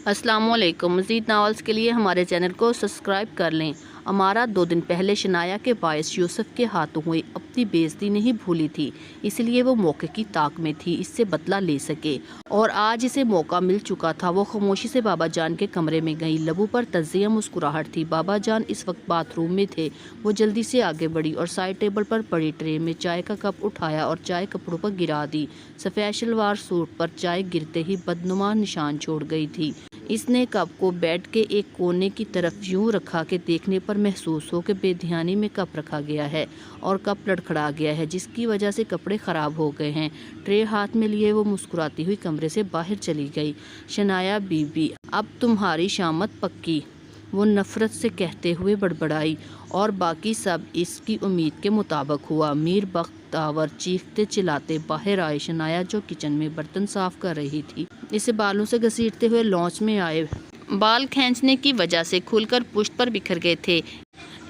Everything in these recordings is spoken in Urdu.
السلام علیکم۔ مزید ناولز کے لیے ہمارے چینل کو سبسکرائب کر لیں۔ امارا 2 دن پہلے شنایا کے باعث یوسف کے ہاتھوں ہوئی اپنی بے عزتی نہیں بھولی تھی، اس لیے وہ موقع کی طاق میں تھی اس سے بدلہ لے سکے، اور آج اسے موقع مل چکا تھا۔ وہ خاموشی سے بابا جان کے کمرے میں گئی، لبوں پر تجزیہ مسکراہٹ تھی۔ بابا جان اس وقت باتھ روم میں تھے۔ وہ جلدی سے آگے بڑھی اور سائڈ ٹیبل پر پڑی ٹرے میں چائے کا کپ اٹھایا اور چائے کپڑوں پر گرا دی۔ سفید شلوار سوٹ پر چائے گرتے ہی بدنما نشان چھوڑ گئی تھی۔ اس نے کپ کو بیڈ کے ایک کونے کی طرف یوں رکھا کہ دیکھنے پر محسوس ہو کہ بے دھیانی میں کپ رکھا گیا ہے اور کپ لڑکھڑا گیا ہے، جس کی وجہ سے کپڑے خراب ہو گئے ہیں۔ ٹرے ہاتھ میں لیے وہ مسکراتی ہوئی کمرے سے باہر چلی گئی۔ شنایا بی بی، اب تمہاری شامت پکی، وہ نفرت سے کہتے ہوئے بڑبڑائی، اور باقی سب اس کی امید کے مطابق ہوا۔ میر بختیور چیختے چلاتے باہر آئے۔ شنایا جو کچن میں برتن صاف کر رہی تھی، اسے بالوں سے گھسیٹتے ہوئے لانچ میں آئے۔ بال کھینچنے کی وجہ سے کھل کر پشت پر بکھر گئے تھے۔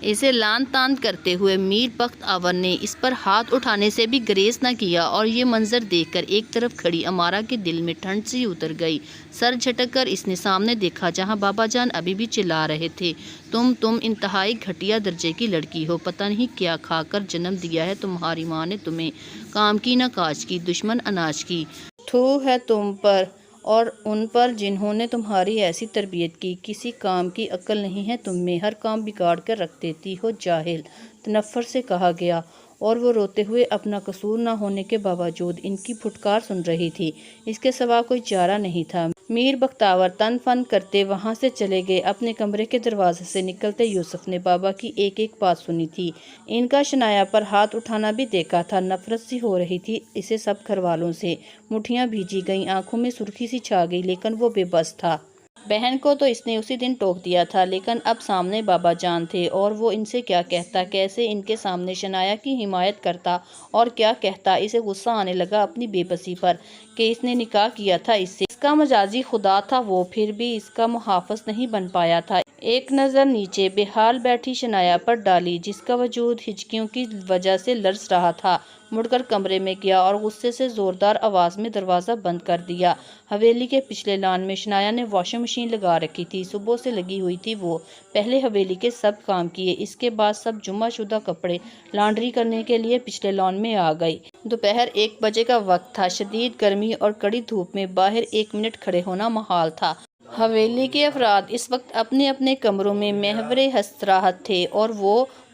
اسے لان تان کرتے ہوئے میر بختیور نے اس پر ہاتھ اٹھانے سے بھی گریز نہ کیا، اور یہ منظر دیکھ کر ایک طرف کھڑی امارا کے دل میں ٹھنڈ سی اتر گئی۔ سر جھٹک کر اس نے سامنے دیکھا جہاں بابا جان ابھی بھی چلا رہے تھے، تم انتہائی گھٹیا درجے کی لڑکی ہو، پتہ نہیں کیا کھا کر جنم دیا ہے تمہاری ماں نے تمہیں، کام کی نہ کاج کی، دشمن اناج کی۔ تھو ہے تم پر اور ان پر جنہوں نے تمہاری ایسی تربیت کی، کسی کام کی عقل نہیں ہے تم میں، ہر کام بگاڑ کر رکھ دیتی ہو، جاہل، تنفر سے کہا گیا، اور وہ روتے ہوئے اپنا قصور نہ ہونے کے باوجود ان کی پھٹکار سن رہی تھی۔ اس کے سوا کوئی چارہ نہیں تھا۔ میر بختیور تن فن کرتے وہاں سے چلے گئے۔ اپنے کمرے کے دروازے سے نکلتے یوسف نے بابا کی ایک ایک بات سنی تھی، ان کا شنایا پر ہاتھ اٹھانا بھی دیکھا تھا۔ نفرت سی ہو رہی تھی اسے سب گھر والوں سے، مٹھیاں بھیجی گئیں، آنکھوں میں سرخی سی چھا گئی، لیکن وہ بے بس تھا۔ بہن کو تو اس نے اسی دن ٹوک دیا تھا، لیکن اب سامنے بابا جان تھے، اور وہ ان سے کیا کہتا، کیسے ان کے سامنے شنایا کی حمایت کرتا اور کیا کہتا۔ اسے غصہ آنے لگا اپنی بے بسی پر کہ اس نے نکاح کیا تھا اس سے، اس کا مجازی خدا تھا وہ، پھر بھی اس کا محافظ نہیں بن پایا تھا۔ ایک نظر نیچے بے حال بیٹھی شنایا پر ڈالی، جس کا وجود ہچکیوں کی وجہ سے لرز رہا تھا، مڑ کر کمرے میں گیا اور غصے سے زوردار آواز میں دروازہ بند کر دیا۔ حویلی کے پچھلے لان میں شنایا نے واشنگ مشین لگا رکھی تھی، صبح سے لگی ہوئی تھی وہ۔ پہلے حویلی کے سب کام کیے، اس کے بعد سب جمعہ شدہ کپڑے لانڈری کرنے کے لیے پچھلے لان میں آ گئی۔ دوپہر 1 بجے کا وقت تھا، شدید گرمی اور کڑی دھوپ میں باہر 1 منٹ کھڑے ہونا محال تھا۔ حویلی کے افراد اس وقت اپنے اپنے کمروں میں محور استراحت تھے، اور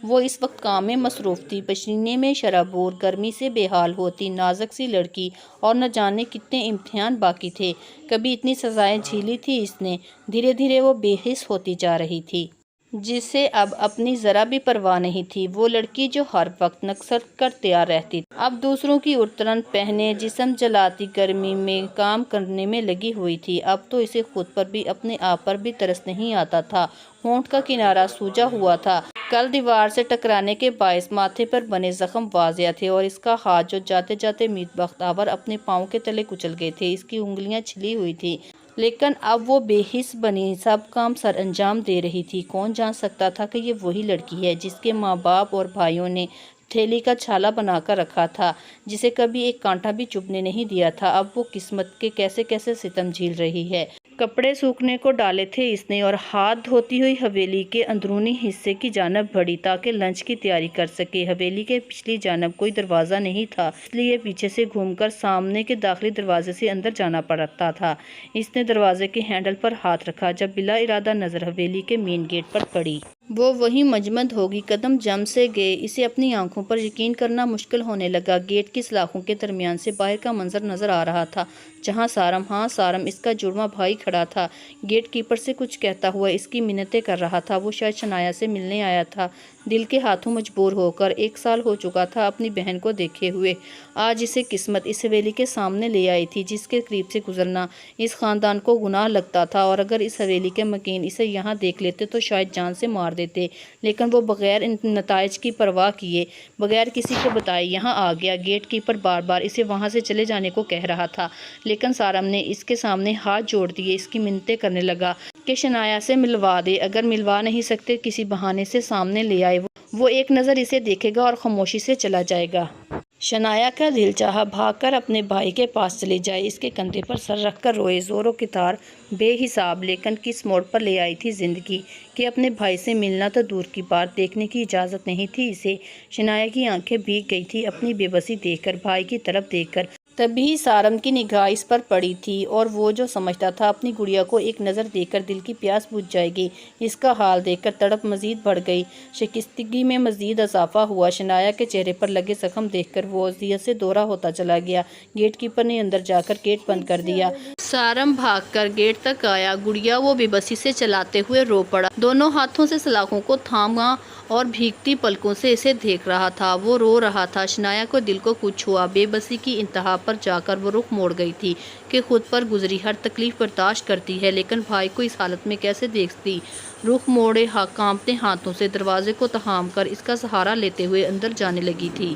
وہ اس وقت کام میں مصروف تھی، پسینے میں شرابور، گرمی سے بے حال ہوتی نازک سی لڑکی، اور نہ جانے کتنے امتحان باقی تھے۔ کبھی اتنی سزائیں جھیلی تھی اس نے، دھیرے دھیرے وہ بے حس ہوتی جا رہی تھی، جسے اب اپنی ذرا بھی پرواہ نہیں تھی۔ وہ لڑکی جو ہر وقت نکسر کر تیار رہتی تھی، اب دوسروں کی عطر پہنے جسم جلاتی گرمی میں کام کرنے میں لگی ہوئی تھی۔ اب تو اسے خود پر بھی اپنے آپ پر بھی ترس نہیں آتا تھا۔ ہونٹ کا کنارہ سوجا ہوا تھا، کل دیوار سے ٹکرانے کے باعث ماتھے پر بنے زخم واضح تھے، اور اس کا ہاتھ جو جاتے جاتے میر بختیور اپنے پاؤں کے تلے کچل گئے تھے، اس کی انگلیاں چھلی ہوئی تھیں، لیکن اب وہ بے حس بنی سب کام سر انجام دے رہی تھی۔ کون جان سکتا تھا کہ یہ وہی لڑکی ہے جس کے ماں باپ اور بھائیوں نے تھیلی کا چھالا بنا کر رکھا تھا، جسے کبھی ایک کانٹا بھی چبھنے نہیں دیا تھا۔ اب وہ قسمت کے کیسے کیسے ستم جھیل رہی ہے۔ کپڑے سوکھنے کو ڈالے تھے اس نے، اور ہاتھ دھوتی ہوئی حویلی کے اندرونی حصے کی جانب بڑھی تاکہ لنچ کی تیاری کر سکے۔ حویلی کے پچھلی جانب کوئی دروازہ نہیں تھا، اس لیے پیچھے سے گھوم کر سامنے کے داخلی دروازے سے اندر جانا پڑتا تھا۔ اس نے دروازے کے ہینڈل پر ہاتھ رکھا جب بلا ارادہ نظر حویلی کے مین گیٹ پر پڑی۔ وہ وہیں مجمد ہوگی، قدم جم سے گئے، اسے اپنی آنکھوں پر یقین کرنا مشکل ہونے لگا۔ گیٹ کی سلاخوں کے درمیان سے باہر کا منظر نظر آ رہا تھا، جہاں سارم، ہاں سارم، اس کا جڑواں بھائی کھڑا تھا، گیٹ کیپر سے کچھ کہتا ہوا اس کی منتیں کر رہا تھا۔ وہ شاید شنایا سے ملنے آیا تھا، دل کے ہاتھوں مجبور ہو کر۔ 1 سال ہو چکا تھا اپنی بہن کو دیکھے ہوئے۔ آج اسے قسمت اس حویلی کے سامنے لے آئی تھی، جس کے قریب سے گزرنا اس خاندان کو گناہ لگتا تھا، اور اگر اس حویلی کے مکین اسے یہاں دیکھ لیتے تو شاید جان سے مار دیتے، لیکن وہ بغیر نتائج کی پرواہ کیے، بغیر کسی کو بتائے یہاں آ گیا۔ گیٹ کیپر بار بار اسے وہاں سے چلے جانے کو کہہ رہا تھا، لیکن سارم نے اس کے سامنے ہاتھ جوڑ دیے، اس کی منتیں کرنے لگا کہ شنایا سے ملوا دے، اگر ملوا نہیں سکتے کسی بہانے سے سامنے لے آئے، وہ ایک نظر اسے دیکھے گا اور خاموشی سے چلا جائے گا۔ شنایا کا دل چاہا بھاگ کر اپنے بھائی کے پاس چلی جائے، اس کے کندھے پر سر رکھ کر روئے۔ زوروں کی تار بے حساب، لیکن کس موڑ پر لے آئی تھی زندگی کہ اپنے بھائی سے ملنا تو دور کی بات، دیکھنے کی اجازت نہیں تھی اسے۔ شنایا کی آنکھیں بھیگ گئی تھی اپنی بے بسی دیکھ کر، بھائی کی طرف دیکھ کر۔ تبھی سارم کی نگاہ اس پر پڑی تھی، اور وہ جو سمجھتا تھا اپنی گڑیا کو ایک نظر دیکھ کر دل کی پیاس بجھ جائے گی، اس کا حال دیکھ کر تڑپ مزید بڑھ گئی، شائستگی میں مزید اضافہ ہوا۔ شنایا کے چہرے پر لگے زخم دیکھ کر وہ اذیت سے دورہ ہوتا چلا گیا۔ گیٹ کیپر نے اندر جا کر گیٹ بند کر دیا۔ سارم بھاگ کر گیٹ تک آیا۔ گڑیا وہ بے بسی سے چلاتے ہوئے رو پڑا، دونوں ہاتھوں سے سلاخوں کو تھاما اور بھیگتی پلکوں سے اسے دیکھ رہا تھا۔ وہ رو رہا تھا۔ شنایا کو دل کو کچھ ہوا، بے بسی کی انتہا پر جا کر وہ رخ موڑ گئی تھی کہ خود پر گزری ہر تکلیف برداشت کرتی ہے، لیکن بھائی کو اس حالت میں کیسے دیکھتی۔ رخ موڑے کانپتے ہاتھوں سے دروازے کو تھام کر اس کا سہارا لیتے ہوئے اندر جانے لگی تھی،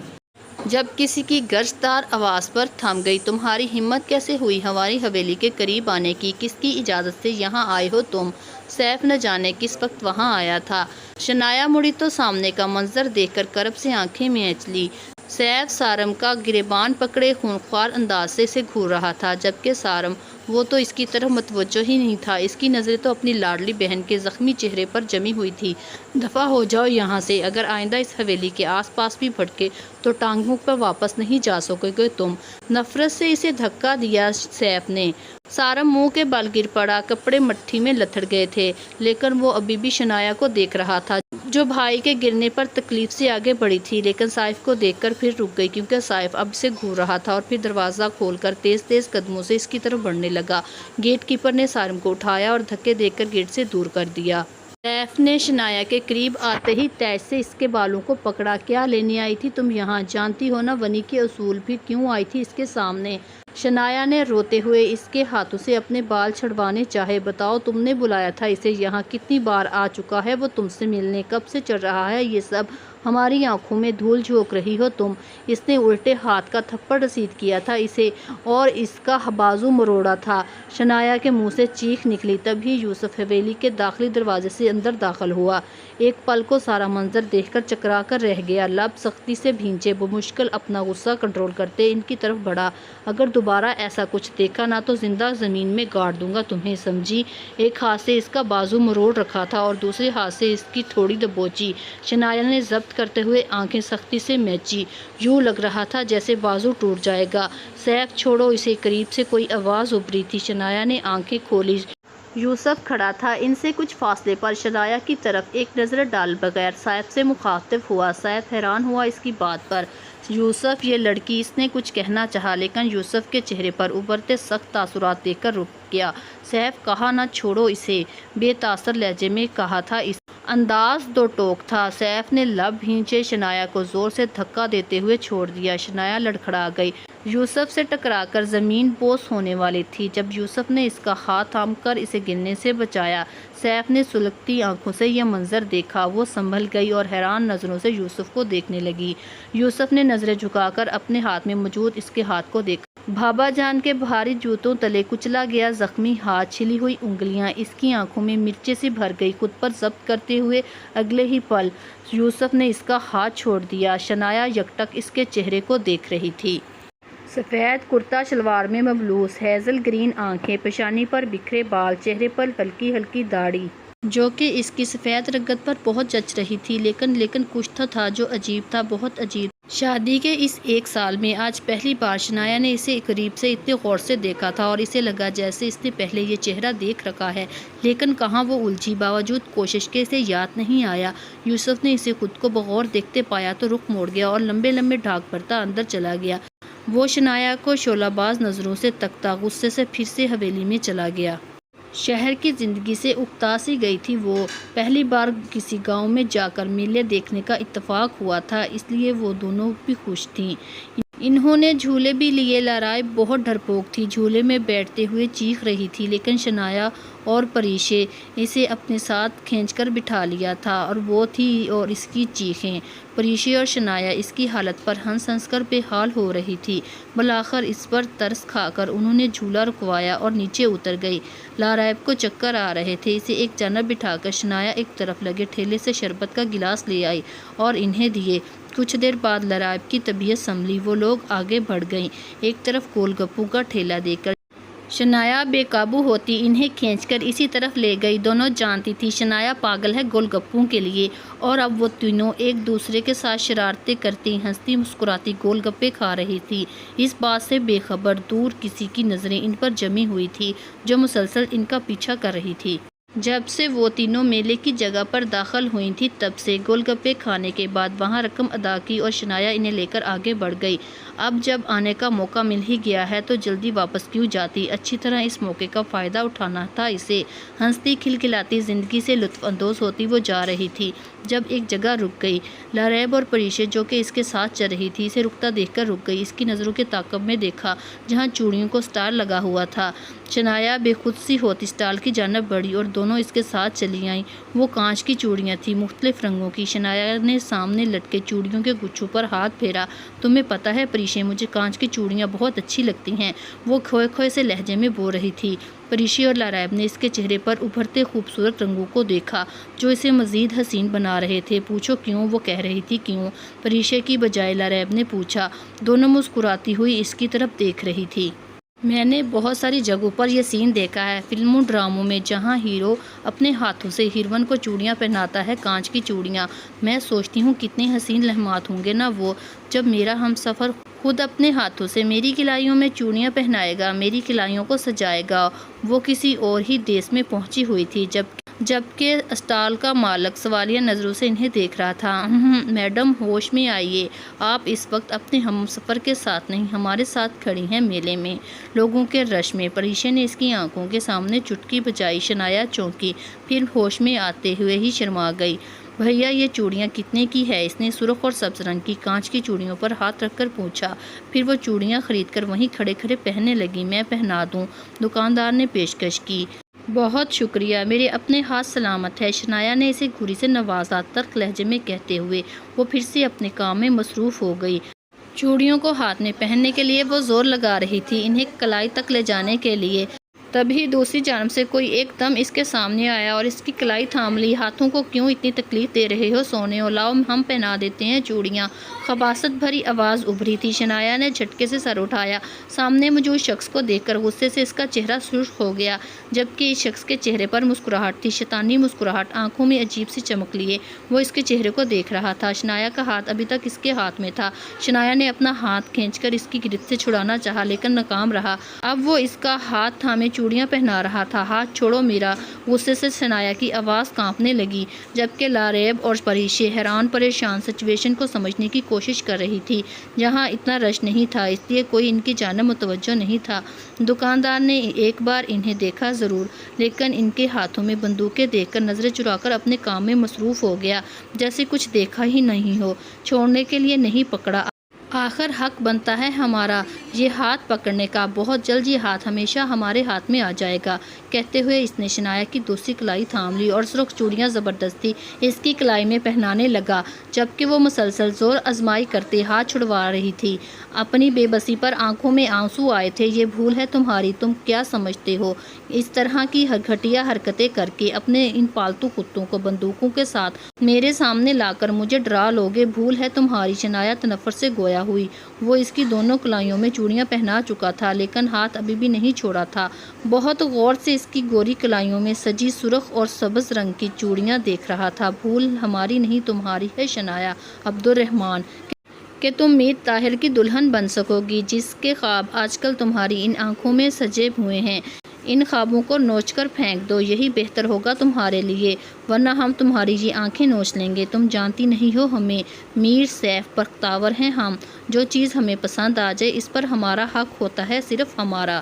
جب کسی کی گرجدار آواز پر تھم گئی، تمہاری ہمت کیسے ہوئی ہماری حویلی کے قریب آنے کی؟ کس کی اجازت سے یہاں آئے ہو تم؟ سیف نہ جانے کس وقت وہاں آیا تھا۔ شنایا مڑی تو سامنے کا منظر دیکھ کر کرب سے آنکھیں مینچ لی۔ سیف سارم کا گریبان پکڑے خونخوار انداز سے اسے گھور رہا تھا، جبکہ سارم وہ تو اس کی طرف متوجہ ہی نہیں تھا۔ اس کی نظریں تو اپنی لاڈلی بہن کے زخمی چہرے پر جمی ہوئی تھی۔ دفع ہو جاؤ یہاں سے، اگر آئندہ اس حویلی کے آس پاس بھی بھٹکے تو ٹانگوں پر واپس نہیں جا سکو گے تم۔ نفرت سے اسے دھکا دیا سیف نے۔ سارم منہ کے بل گر پڑا، کپڑے مٹھی میں لتھڑ گئے تھے، لیکن وہ ابھی بھی شنایا کو دیکھ رہا تھا، جو بھائی کے گرنے پر تکلیف سے آگے بڑھی تھی، لیکن سائف کو دیکھ کر پھر رک گئی، کیونکہ سائف اب اسے گھور رہا تھا اور پھر دروازہ کھول کر تیز تیز قدموں سے اس کی طرف بڑھنے لگا۔ گیٹ کیپر نے سارم کو اٹھایا اور دھکے دے کر گیٹ سے دور کر دیا۔ سیف نے شنایا کے قریب آتے ہی تیز سے اس کے بالوں کو پکڑا۔ کیا لینے آئی تھی تم یہاں؟ جانتی ہو نا ونی کے اصول، پھر کیوں آئی تھی اس کے سامنے؟ شنایا نے روتے ہوئے اس کے ہاتھوں سے اپنے بال چھڑوانے چاہے۔ بتاؤ تم نے بلایا تھا اسے یہاں، کتنی بار آ چکا ہے وہ تم سے ملنے، کب سے چل رہا ہے یہ سب؟ ہماری آنکھوں میں دھول جھونک رہی ہو تم۔ اس نے الٹے ہاتھ کا تھپڑ رسید کیا تھا اسے اور اس کا بازو مروڑا تھا۔ شنایا کے منہ سے چیخ نکلی۔ تبھی یوسف حویلی کے داخلی دروازے سے اندر داخل ہوا۔ ایک پل کو سارا منظر دیکھ کر چکرا کر رہ گیا، لب سختی سے بھینچے، بمشکل اپنا غصہ کنٹرول کرتے ان کی طرف بڑھا۔ اگر دوبارہ ایسا کچھ دیکھا نا تو زندہ زمین میں گاڑ دوں گا تمہیں، سمجھی؟ ایک ہاتھ سے اس کا بازو مروڑ رکھا تھا اور دوسرے ہاتھ سے اس کی تھوڑی دبوچی۔ شنایا نے ضبط کرتے ہوئے آنکھیں سختی سے مینچی، یوں لگ رہا تھا جیسے بازو ٹوٹ جائے گا۔ سیف چھوڑو اسے، قریب سے کوئی آواز ابھری تھی۔ شنایا نے آنکھیں کھولی۔ یوسف کھڑا تھا ان سے کچھ فاصلے پر، شنایا کی طرف ایک نظر ڈال بغیر سیف سے مخاطب ہوا۔ سیف حیران ہوا اس کی بات پر۔ یوسف یہ لڑکی، اس نے کچھ کہنا چاہا، لیکن یوسف کے چہرے پر ابھرتے سخت تاثرات دیکھ کر رک گیا۔ سیف کہا نہ چھوڑو اسے، بے تاثر لہجے میں کہا تھا اس انداز دو ٹوک تھا۔ سیف نے لب بھینچے شنایا کو زور سے دھکا دیتے ہوئے چھوڑ دیا۔ شنایا لڑکھڑا گئی، یوسف سے ٹکرا کر زمین بوس ہونے والی تھی، جب یوسف نے اس کا ہاتھ تھام کر اسے گرنے سے بچایا۔ سیف نے سلگتی آنکھوں سے یہ منظر دیکھا، وہ سنبھل گئی اور حیران نظروں سے یوسف کو دیکھنے لگی۔ یوسف نے نظریں جھکا کر اپنے ہاتھ میں موجود اس کے ہاتھ کو دیکھا۔ بھابا جان کے بھاری جوتوں تلے کچلا گیا زخمی ہاتھ، چھلی ہوئی انگلیاں، اس کی آنکھوں میں مرچیں سی بھر گئی۔ خود پر ضبط کرتے ہوئے اگلے ہی پل یوسف نے اس کا ہاتھ چھوڑ دیا۔ شنایا یکٹک اس کے چہرے کو دیکھ رہی تھی۔ سفید کرتا شلوار میں ملبوس، ہیزل گرین آنکھیں، پیشانی پر بکھرے بال، چہرے پر ہلکی ہلکی داڑھی جو کہ اس کی سفید رنگت پر بہت جچ رہی تھی، لیکن کچھ تو تھا جو عجیب تھا، بہت عجیب۔ شادی کے اس ایک سال میں آج پہلی بار شنایا نے اسے قریب سے اتنے غور سے دیکھا تھا، اور اسے لگا جیسے اس نے پہلے یہ چہرہ دیکھ رکھا ہے، لیکن کہاں وہ الجھی، باوجود کوشش کے اسے یاد نہیں آیا۔ یوسف نے اسے خود کو بغور دیکھتے پایا تو رخ موڑ گیا اور لمبے لمبے ڈھاگ بھرتا اندر چلا گیا۔ وہ شنایا کو شعلہ باز نظروں سے تکتا، غصے سے پھر سے حویلی میں چلا گیا۔ شہر کی زندگی سے اکتا سی گئی تھی وہ۔ پہلی بار کسی گاؤں میں جا کر میلے دیکھنے کا اتفاق ہوا تھا، اس لیے وہ دونوں بھی خوش تھیں۔ انہوں نے جھولے بھی لیے۔ لارائے بہت ڈرپوک تھی، جھولے میں بیٹھتے ہوئے چیخ رہی تھی، لیکن شنایا اور پریشے اسے اپنے ساتھ کھینچ کر بٹھا لیا تھا، اور وہ تھی اور اس کی چیخیں۔ پریشے اور شنایا اس کی حالت پر ہنس ہنس کر بے حال ہو رہی تھی۔ بالآخر اس پر ترس کھا کر انہوں نے جھولا رکوایا اور نیچے اتر گئی۔ لارائب کو چکر آ رہے تھے، اسے ایک جانب بٹھا کر شنایا ایک طرف لگے ٹھیلے سے شربت کا گلاس لے آئی اور انہیں دیے۔ کچھ دیر بعد لارائب کی طبیعت سنبھلی، وہ لوگ آگے بڑھ گئیں۔ ایک طرف گول گپوں کا ٹھیلا دیکھ کر شنایا بے قابو ہوتی انہیں کھینچ کر اسی طرف لے گئی۔ دونوں جانتی تھی شنایا پاگل ہے گول گپوں کے لیے، اور اب وہ تینوں ایک دوسرے کے ساتھ شرارتیں کرتی، ہنستی مسکراتی گول گپے کھا رہی تھی، اس بات سے بے خبر۔ دور کسی کی نظریں ان پر جمی ہوئی تھی جو مسلسل ان کا پیچھا کر رہی تھی۔ جب سے وہ تینوں میلے کی جگہ پر داخل ہوئی تھی تب سے گول گپے کھانے کے بعد وہاں رقم ادا کی اور شنایا انہیں لے کر آگے بڑھ گئی۔ اب جب آنے کا موقع مل ہی گیا ہے تو جلدی واپس کیوں جاتی، اچھی طرح اس موقع کا فائدہ اٹھانا تھا اسے۔ ہنستی کھلکھلاتی زندگی سے لطف اندوز ہوتی وہ جا رہی تھی جب ایک جگہ رک گئی۔ لارائب اور پریشے جو کہ اس کے ساتھ چل رہی تھی اسے رکتا دیکھ کر رک گئی۔ اس کی نظروں کے تعاقب میں دیکھا جہاں چوڑیوں کو سٹال لگا ہوا تھا۔ شنایا بے خود سی ہوتی سٹال کی جانب بڑھی اور دونوں اس کے ساتھ چلی آئیں۔ وہ کانچ کی چوڑیاں تھیں، مختلف رنگوں کی۔ شنایا نے سامنے لٹکے چوڑیوں کے گچھوں پر ہاتھ پھیرا۔ تمہیں پتہ ہے پریشے، مجھے کانچ کی چوڑیاں بہت اچھی لگتی ہیں، وہ کھوئے کھوئے سے لہجے میں بول رہی تھی۔ پریشے اور لارائب نے اس کے چہرے پر ابھرتے خوبصورت رنگوں کو دیکھا جو اسے مزید حسین بنا رہے تھے۔ پوچھو کیوں، وہ کہہ رہی تھی کیوں، پریشے کی بجائے لارائب نے پوچھا۔ دونوں مسکراتی ہوئی اس کی طرف دیکھ رہی تھی۔ میں نے بہت ساری جگہوں پر یہ سین دیکھا ہے، فلموں ڈراموں میں، جہاں ہیرو اپنے ہاتھوں سے ہیروئن کو چوڑیاں پہناتا ہے، کانچ کی چوڑیاں۔ میں سوچتی ہوں کتنے حسین لمحات ہوں گے نا وہ، جب میرا ہمسفر خود اپنے ہاتھوں سے میری کلائیوں میں چوڑیاں پہنائے گا، میری کلائیوں کو سجائے گا۔ وہ کسی اور ہی دیس میں پہنچی ہوئی تھی جبکہ اسٹال کا مالک سوالیہ نظروں سے انہیں دیکھ رہا تھا۔ میڈم ہوش میں آئیے، آپ اس وقت اپنے ہمسفر کے ساتھ نہیں، ہمارے ساتھ کھڑی ہیں میلے میں، لوگوں کے رش میں۔ پریشے نے اس کی آنکھوں کے سامنے چٹکی بجائی۔ شنایا چونکی، پھر ہوش میں آتے ہوئے ہی شرما گئی۔ بھیا یہ چوڑیاں کتنے کی ہے، اس نے سرخ اور سبز رنگ کی کانچ کی چوڑیوں پر ہاتھ رکھ کر پوچھا۔ پھر وہ چوڑیاں خرید کر وہیں کھڑے کھڑے پہننے لگی۔ میں پہنا دوں، دکاندار نے پیشکش کی۔ بہت شکریہ، میرے اپنے ہاتھ سلامت ہے، شنایا نے اسے گھوری سے نوازا تلخ لہجے میں کہتے ہوئے۔ وہ پھر سے اپنے کام میں مصروف ہو گئی۔ چوڑیوں کو ہاتھ میں پہننے کے لیے وہ زور لگا رہی تھی، انہیں کلائی تک لے جانے کے لیے۔ تبھی دوسری جانب سے کوئی ایک دم اس کے سامنے آیا اور اس کی کلائی تھام لی۔ ہاتھوں کو کیوں اتنی تکلیف دے رہے ہو سونےو، لاؤ ہم پہنا دیتے ہیں چوڑیاں۔ خباثت بھری آواز ابھری تھی۔ شنایا نے جھٹکے سے سر اٹھایا۔ سامنے موجود شخص کو دیکھ کر غصے سے اس کا چہرہ سرخ ہو گیا، جبکہ اس شخص کے چہرے پر مسکراہٹ تھی، شیطانی مسکراہٹ، آنکھوں میں عجیب سی چمک لیے وہ اس کے چہرے کو دیکھ رہا تھا۔ شنایا کا ہاتھ ابھی تک اس کے ہاتھ میں تھا۔ شنایا نے اپنا ہاتھ کھینچ کر اس کی گرفت سے چھڑانا چاہا لیکن ناکام رہا۔ اب وہ اس کا ہاتھ تھامے چوڑیاں پہنا رہا تھا۔ ہاتھ چھوڑو میرا، غصے سے شنایا کی آواز کانپنے لگی، جبکہ لارائب اور پریشے حیران پریشان سچویشن کو سمجھنے کی کوشش کر رہی تھی۔ جہاں اتنا رش نہیں تھا اس لیے کوئی ان کی جانب متوجہ نہیں تھا۔ دکاندار نے ایک بار انہیں دیکھا ضرور، لیکن ان کے ہاتھوں میں بندوقیں دیکھ کر نظریں چرا کر اپنے کام میں مصروف ہو گیا، جیسے کچھ دیکھا ہی نہیں ہو۔ چھوڑنے کے لیے نہیں پکڑا، آخر حق بنتا ہے ہمارا یہ ہاتھ پکڑنے کا، بہت جلد یہ ہاتھ ہمیشہ ہمارے ہاتھ میں آ جائے گا۔ کہتے ہوئے اس نے شنایا کی دوسری کلائی تھام لی اور سرخ چوڑیاں زبردستی اس کی کلائی میں پہنانے لگا، جبکہ وہ مسلسل زور آزمائی کرتے ہاتھ چھڑوا رہی تھی۔ اپنی بے بسی پر آنکھوں میں آنسو آئے تھے۔ یہ بھول ہے تمہاری، تم کیا سمجھتے ہو اس طرح کی گھٹیا حرکتیں کر کے اپنے ان پالتو کتوں کو بندوقوں کے ساتھ میرے سامنے لا کر مجھے ڈرا لوگے، بھول ہے تمہاری۔ شنایا تنفر سے گویا ہوئی۔ وہ اس کی دونوں کلائیوں میں چوڑیاں پہنا چکا تھا لیکن ہاتھ ابھی بھی نہیں چھوڑا تھا۔ بہت غور سے اس کی گوری کلائیوں میں سجی سرخ اور سبز رنگ کی چوڑیاں دیکھ رہا تھا۔ بھول ہماری نہیں تمہاری ہے شنایا عبدالرحمن، کہ تم میر طاہر کی دلہن بن سکو گی، جس کے خواب آج کل تمہاری ان آنکھوں میں سجے ہوئے ہیں۔ ان خوابوں کو نوچ کر پھینک دو، یہی بہتر ہوگا تمہارے لیے، ورنہ ہم تمہاری یہ آنکھیں نوچ لیں گے۔ تم جانتی نہیں ہو ہمیں، میر سیف بختور ہیں ہم، جو چیز ہمیں پسند آ جائے اس پر ہمارا حق ہوتا ہے، صرف ہمارا۔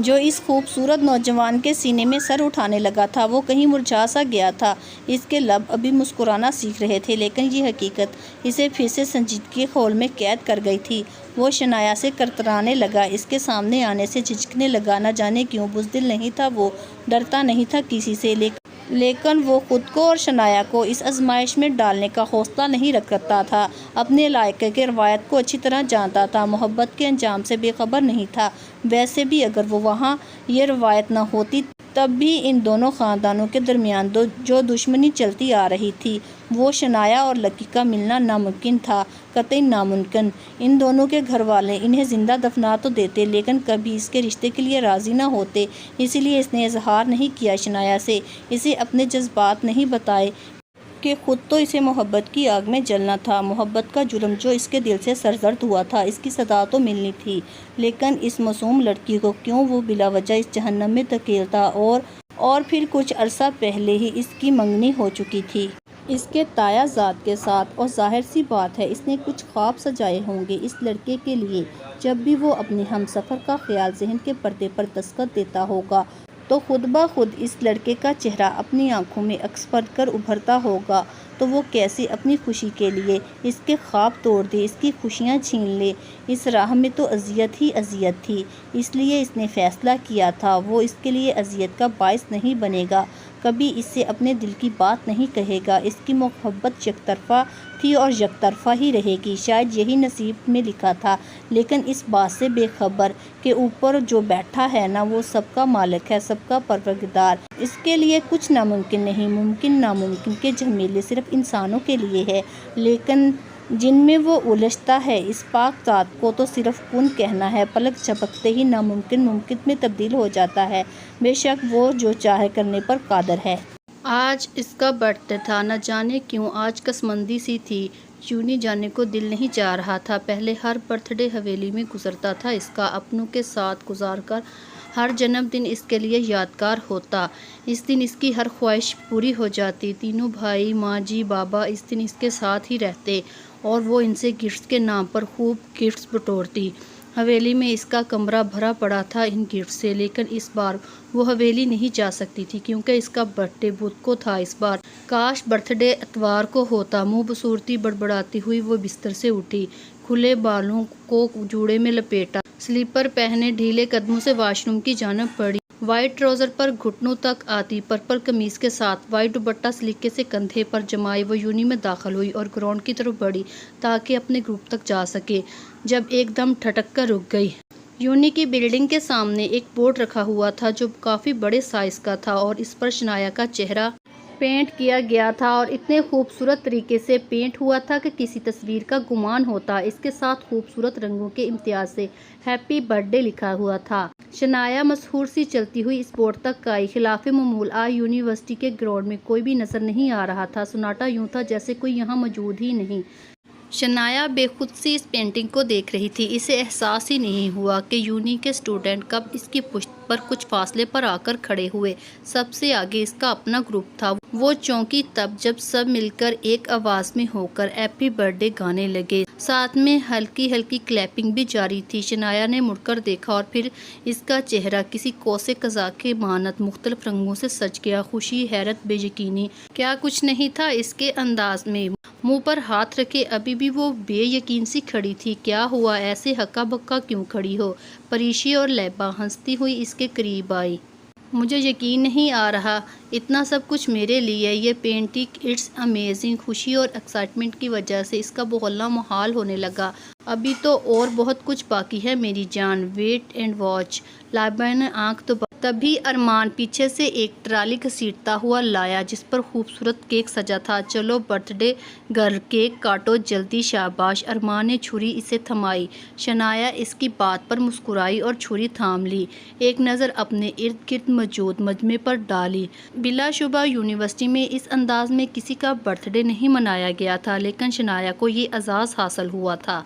جو اس خوبصورت نوجوان کے سینے میں سر اٹھانے لگا تھا وہ کہیں مرجھا سا گیا تھا۔ اس کے لب ابھی مسکرانا سیکھ رہے تھے، لیکن یہ حقیقت اسے پھر سے سنجیدگی خول میں قید کر گئی تھی۔ وہ شنایا سے کترانے لگا، اس کے سامنے آنے سے جھجکنے لگا۔ نہ جانے کیوں بزدل نہیں تھا وہ، ڈرتا نہیں تھا کسی سے، لیکن وہ خود کو اور شنایا کو اس آزمائش میں ڈالنے کا حوصلہ نہیں رکھتا تھا۔ اپنے علاقے کے روایت کو اچھی طرح جانتا تھا، محبت کے انجام سے بے خبر نہیں تھا۔ ویسے بھی اگر وہ وہاں یہ روایت نہ ہوتی تب بھی ان دونوں خاندانوں کے درمیان جو دشمنی چلتی آ رہی تھی وہ شنایا اور لکی کا ملنا ناممکن تھا، قطعی ناممکن۔ ان دونوں کے گھر والے انہیں زندہ دفنا تو دیتے لیکن کبھی اس کے رشتے کے لیے راضی نہ ہوتے، اسی لیے اس نے اظہار نہیں کیا شنایا سے، اسے اپنے جذبات نہیں بتائے کہ خود تو اسے محبت کی آگ میں جلنا تھا۔ محبت کا جرم جو اس کے دل سے سرزد ہوا تھا، اس کی سزا تو ملنی تھی، لیکن اس معصوم لڑکی کو کیوں وہ بلا وجہ اس جہنم میں دھکیلتا، اور پھر کچھ عرصہ پہلے ہی اس کی منگنی ہو چکی تھی اس کے تایا زاد کے ساتھ، اور ظاہر سی بات ہے اس نے کچھ خواب سجائے ہوں گے اس لڑکے کے لیے۔ جب بھی وہ اپنے ہم سفر کا خیال ذہن کے پردے پر دستخط دیتا ہوگا تو خود بخود اس لڑکے کا چہرہ اپنی آنکھوں میں عکس پڑ کر ابھرتا ہوگا، تو وہ کیسے اپنی خوشی کے لیے اس کے خواب توڑ دے، اس کی خوشیاں چھین لے۔ اس راہ میں تو اذیت ہی اذیت تھی، اس لیے اس نے فیصلہ کیا تھا وہ اس کے لیے اذیت کا باعث نہیں بنے گا، کبھی اس سے اپنے دل کی بات نہیں کہے گا۔ اس کی محبت یک طرفہ تھی اور یک طرفہ ہی رہے گی، شاید یہی نصیب میں لکھا تھا، لیکن اس بات سے بے خبر کہ اوپر جو بیٹھا ہے نا وہ سب کا مالک ہے، سب کا پروردگار۔ اس کے لیے کچھ ناممکن نہیں، ممکن ناممکن کے جھمیلے صرف انسانوں کے لیے ہے، لیکن جن میں وہ الجھتا ہے اس پاک ذات کو تو صرف کن کہنا ہے، پلک جھپکتے ہی ناممکن ممکن میں تبدیل ہو جاتا ہے۔ بے شک وہ جو چاہے کرنے پر قادر ہے۔ آج اس کا برتھ ڈے تھا، نہ جانے کیوں آج قسمندی سی تھی، یونی جانے کو دل نہیں چاہ رہا تھا۔ پہلے ہر برتھ ڈے حویلی میں گزرتا تھا اس کا، اپنوں کے ساتھ گزار کر ہر جنم دن اس کے لیے یادگار ہوتا۔ اس دن اس کی ہر خواہش پوری ہو جاتی، تینوں بھائی ماں جی بابا اس دن اس کے ساتھ ہی رہتے اور وہ ان سے گفٹس کے نام پر خوب گفٹس بٹورتی۔ حویلی میں اس کا کمرہ بھرا پڑا تھا ان گفٹ سے، لیکن اس بار وہ حویلی نہیں جا سکتی تھی کیونکہ اس کا برتھ ڈے بدھ کو تھا اس بار۔ کاش برتھ ڈے اتوار کو ہوتا۔ منہ بسورتی بڑبڑاتی ہوئی وہ بستر سے اٹھی، کھلے بالوں کو جوڑے میں لپیٹا، سلیپر پہنے ڈھیلے قدموں سے واش روم کی جانب بڑھی۔ وائٹ ٹراؤزر پر گھٹنوں تک آتی پرپل قمیص کے ساتھ وائٹ دوپٹہ سلیقے سے کندھے پر جمائے وہ یونی میں داخل ہوئی اور گراؤنڈ کی طرف بڑھی تاکہ اپنے گروپ تک جا سکے، جب ایک دم ٹھٹک کر رک گئی۔ یونی کی بلڈنگ کے سامنے ایک بورڈ رکھا ہوا تھا جو کافی بڑے سائز کا تھا اور اس پر شنایا کا چہرہ پینٹ کیا گیا تھا، اور اتنے خوبصورت طریقے سے پینٹ ہوا تھا کہ کسی تصویر کا گمان ہوتا۔ اس کے ساتھ خوبصورت رنگوں کے امتیاز سے ہیپی برتھ ڈے لکھا ہوا تھا۔ شنایا مسحور سی چلتی ہوئی اس بورڈ تک آئی۔ خلاف معمول آج یونیورسٹی کے گراؤنڈ میں کوئی بھی نظر نہیں آ رہا تھا، سناٹا یوں تھا جیسے کوئی یہاں موجود ہی نہیں۔ شنایا بے خود سی اس پینٹنگ کو دیکھ رہی تھی، اسے احساس ہی نہیں ہوا کہ یونی کے اسٹوڈنٹ کب اس کی پشت پر کچھ فاصلے پر آ کر کھڑے ہوئے۔ سب سے آگے اس کا اپنا گروپ تھا۔ وہ چونکی تب جب سب مل کر ایک آواز میں ہو کر ہیپی برتھ ڈے گانے لگے، ساتھ میں ہلکی ہلکی کلیپنگ بھی جاری تھی۔ شنایا نے مڑ کر دیکھا اور پھر اس کا چہرہ کسی کوسے قزاق کے مانند مختلف رنگوں سے سج گیا۔ خوشی، حیرت، بے یقینی، کیا کچھ نہیں تھا اس کے انداز میں۔ منہ پر ہاتھ رکھے ابھی بھی وہ بے یقین سی کھڑی تھی۔ کیا ہوا، ایسے ہکا بکا کیوں کھڑی ہو؟ پریشی اور لیبا ہنستی ہوئی اس کے قریب آئی۔ مجھے یقین نہیں آ رہا، اتنا سب کچھ میرے لیے، یہ پینٹنگ، اٹس امیزنگ۔ خوشی اور ایکسائٹمنٹ کی وجہ سے اس کا بولنا محال ہونے لگا۔ ابھی تو اور بہت کچھ باقی ہے میری جان، ویٹ اینڈ واچ۔ لیبا نے آنکھ دبائی۔ تبھی ارمان پیچھے سے ایک ٹرالی گھسیٹتا ہوا لایا جس پر خوبصورت کیک سجا تھا۔ چلو برتھ ڈے گرل، کیک کاٹو جلدی، شاباش۔ ارمان نے چھری اسے تھمائی۔ شنایا اس کی بات پر مسکرائی اور چھری تھام لی، ایک نظر اپنے ارد گرد موجود مجمع پر ڈالی۔ بلا شبہ یونیورسٹی میں اس انداز میں کسی کا برتھ ڈے نہیں منایا گیا تھا، لیکن شنایا کو یہ اعزاز حاصل ہوا تھا۔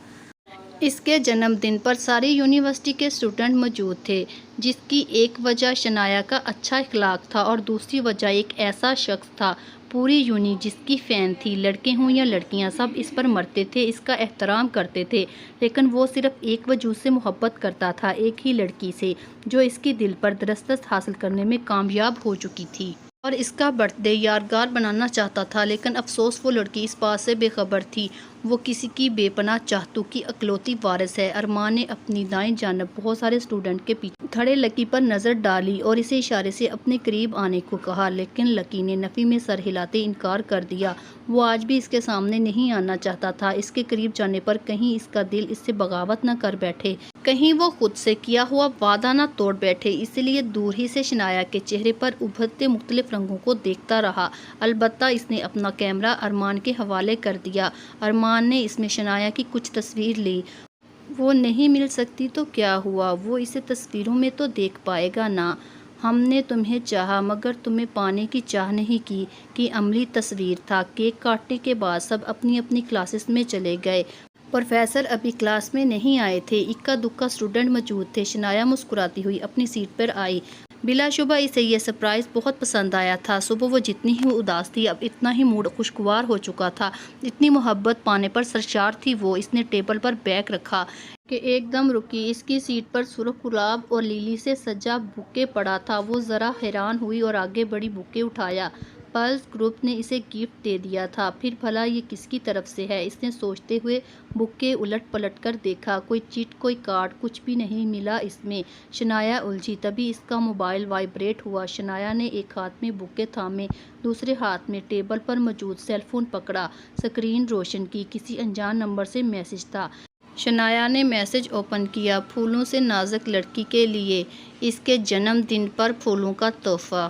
اس کے جنم دن پر ساری یونیورسٹی کے اسٹوڈنٹ موجود تھے، جس کی ایک وجہ شنایا کا اچھا اخلاق تھا اور دوسری وجہ ایک ایسا شخص تھا پوری یونی جس کی فین تھی۔ لڑکے ہوں یا لڑکیاں سب اس پر مرتے تھے، اس کا احترام کرتے تھے، لیکن وہ صرف ایک وجود سے محبت کرتا تھا، ایک ہی لڑکی سے جو اس کی دل پر دسترس حاصل کرنے میں کامیاب ہو چکی تھی اور اس کا برتھ ڈے یادگار بنانا چاہتا تھا۔ لیکن افسوس وہ لڑکی اس بات سے بے خبر تھی وہ کسی کی بے پناہ چاہتوں کی اکلوتی وارث ہے۔ ارمان نے اپنی دائیں جانب بہت سارے اسٹوڈنٹ کے پیچھے کھڑے لکی پر نظر ڈالی اور اسے اشارے سے اپنے قریب آنے کو کہا، لیکن لکی نے نفی میں سر ہلاتے انکار کر دیا۔ وہ آج بھی اس کے سامنے نہیں آنا چاہتا تھا، اس کے قریب جانے پر کہیں اس کا دل اس سے بغاوت نہ کر بیٹھے، کہیں وہ خود سے کیا ہوا وعدہ نہ توڑ بیٹھے، اس لیے دور ہی سے شنایا کے چہرے پر ابھرتے مختلف رنگوں کو دیکھتا رہا۔ البتہ اس نے اپنا کیمرہ ارمان کے حوالے کر دیا۔ ارمان نے اس میں شنایا کی کچھ تصویر لی۔ وہ نہیں مل سکتی تو کیا ہوا، وہ اسے تصویروں میں تو دیکھ پائے گا نا۔ ہم نے تمہیں چاہا مگر تمہیں پانے کی چاہ نہیں کی عملی تصویر تھا۔ کیک کاٹنے کے بعد سب اپنی اپنی کلاسز میں چلے گئے۔ پروفیسر ابھی کلاس میں نہیں آئے تھے، اکا دکا اسٹوڈنٹ موجود تھے۔ شنایا مسکراتی ہوئی اپنی سیٹ پر آئی۔ بلا شبہ اسے یہ سرپرائز بہت پسند آیا تھا۔ صبح وہ جتنی ہی اداس تھی، اب اتنا ہی موڈ خوشگوار ہو چکا تھا، اتنی محبت پانے پر سرشار تھی وہ۔ اس نے ٹیبل پر بیگ رکھا کہ ایک دم رکی۔ اس کی سیٹ پر سرخ گلاب اور لیلی سے سجا بوکے پڑا تھا۔ وہ ذرا حیران ہوئی اور آگے بڑھی، بوکے اٹھایا۔ پرلز گروپ نے اسے گفٹ دے دیا تھا، پھر بھلا یہ کس کی طرف سے ہے؟ اس نے سوچتے ہوئے بوکے الٹ پلٹ کر دیکھا، کوئی چٹ کوئی کارڈ کچھ بھی نہیں ملا اس میں۔ شنایا الجھی، تبھی اس کا موبائل وائبریٹ ہوا۔ شنایا نے ایک ہاتھ میں بوکے تھامے، دوسرے ہاتھ میں ٹیبل پر موجود سیل فون پکڑا، اسکرین روشن کی۔ کسی انجان نمبر سے میسج تھا۔ شنایا نے میسج اوپن کیا، پھولوں سے نازک لڑکی کے لیے، اس کے جنم دن پر پھولوں کا تحفہ،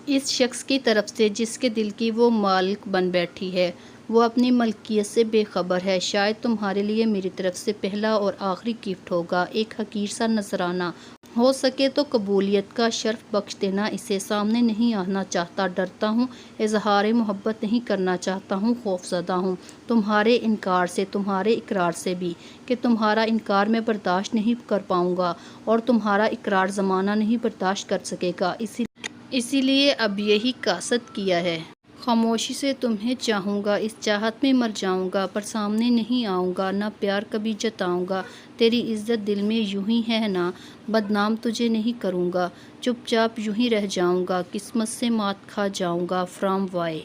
اس شخص کی طرف سے جس کے دل کی وہ مالک بن بیٹھی ہے۔ وہ اپنی ملکیت سے بے خبر ہے۔ شاید تمہارے لیے میری طرف سے پہلا اور آخری گفٹ ہوگا، ایک حقیر سا نذرانہ۔ ہو سکے تو قبولیت کا شرف بخش دینا اسے۔ سامنے نہیں آنا چاہتا، ڈرتا ہوں، اظہار محبت نہیں کرنا چاہتا ہوں، خوف زدہ ہوں تمہارے انکار سے، تمہارے اقرار سے بھی، کہ تمہارا انکار میں برداشت نہیں کر پاؤں گا اور تمہارا اقرار زمانہ نہیں برداشت کر سکے گا، اسی لیے اب یہی قصد کیا ہے۔ خاموشی سے تمہیں چاہوں گا، اس چاہت میں مر جاؤں گا، پر سامنے نہیں آؤں گا، نہ پیار کبھی جتاؤں گا، تیری عزت دل میں یوں ہی ہے نا، بدنام تجھے نہیں کروں گا، چپ چاپ یوں ہی رہ جاؤں گا، قسمت سے مات کھا جاؤں گا۔ From Y